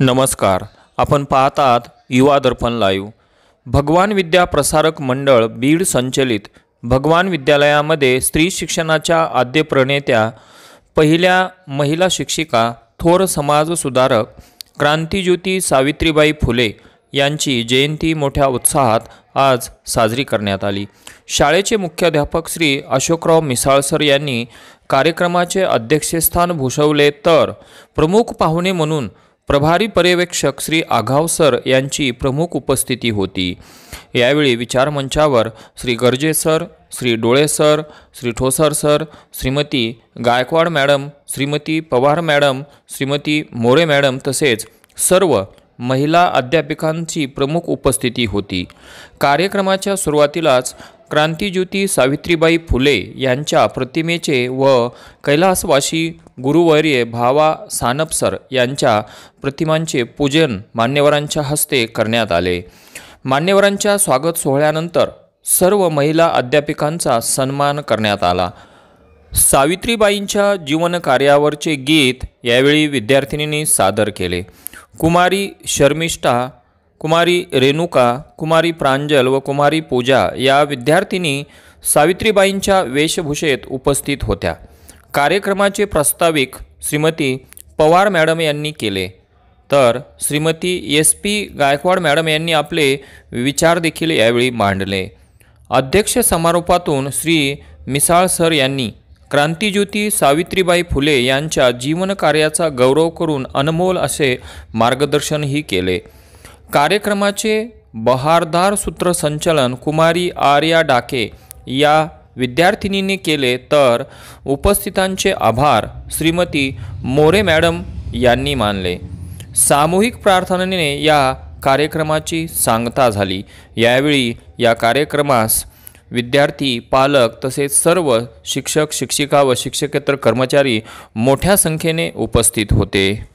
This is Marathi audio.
नमस्कार. आपण पाहतात युवा दर्पण लाईव्ह. भगवान विद्या प्रसारक मंडळ बीड संचलित भगवान विद्यालयामध्ये स्त्री शिक्षणाच्या आद्य प्रणेत्या पहिल्या महिला शिक्षिका थोर समाज सुधारक क्रांतिज्योती सावित्रीबाई फुले यांची जयंती मोठ्या उत्साहात आज साजरी करण्यात आली. शाळेचे मुख्याध्यापक श्री अशोकराव मिसाळसर यांनी कार्यक्रमाचे अध्यक्षस्थान भूषवले, तर प्रमुख पाहुणे म्हणून प्रभारी पर्यवेक्षक श्री आघाव सर यांची प्रमुख उपस्थिती होती. यावेळी विचारमंचावर श्री गर्जे सर, श्री डोळे sir, Shri Thosar sir, Shrimati Gaikwad madam, Shrimati Pawar madam, Shrimati More madam तसेच सर्व महिला अध्यापिकांची प्रमुख उपस्थिती होती. कार्यक्रमाच्या सुरुवातीलाच क्रांतिज्योती सावित्रीबाई फुले यांच्या प्रतिमेचे व कैलासवासी गुरुवर्य भावा सानपसर यांच्या प्रतिमांचे पूजन मान्यवरांच्या हस्ते करण्यात आले. मान्यवरांच्या स्वागत सोहळ्यानंतर सर्व महिला अध्यापिकांचा सन्मान करण्यात आला. सावित्रीबाईंच्या जीवनकार्यावरचे गीत यावेळी विद्यार्थिनींनी सादर केले. कुमारी शर्मिष्ठा, कुमारी रेणुका, कुमारी प्रांजल व कुमारी पूजा या विद्यार्थिनी सावित्रीबाईंच्या वेशभूषेत उपस्थित होत्या. कार्यक्रमाचे प्रास्ताविक श्रीमती पवार मॅडम यांनी केले, तर श्रीमती SP गायकवाड मॅडम यांनी आपले विचार देखील यावेळी मांडले. अध्यक्ष समारोपातून श्री मिसाळ सर यांनी क्रांतिज्योती सावित्रीबाई फुले यांच्या जीवनकार्याचा गौरव करून अनमोल असे मार्गदर्शनही केले. कार्यक्रमाचे बहारदार सूत्रसंचलन कुमारी आर्या डाके या विद्यार्थिनींनी केले, तर उपस्थितांचे आभार श्रीमती मोरे मॅडम यांनी मानले. सामूहिक प्रार्थनेने या कार्यक्रमाची सांगता झाली. यावेळी या कार्यक्रमास विद्यार्थी, पालक तसेच सर्व शिक्षक, शिक्षिका व शिक्षकेतर कर्मचारी मोठ्या संख्येने उपस्थित होते.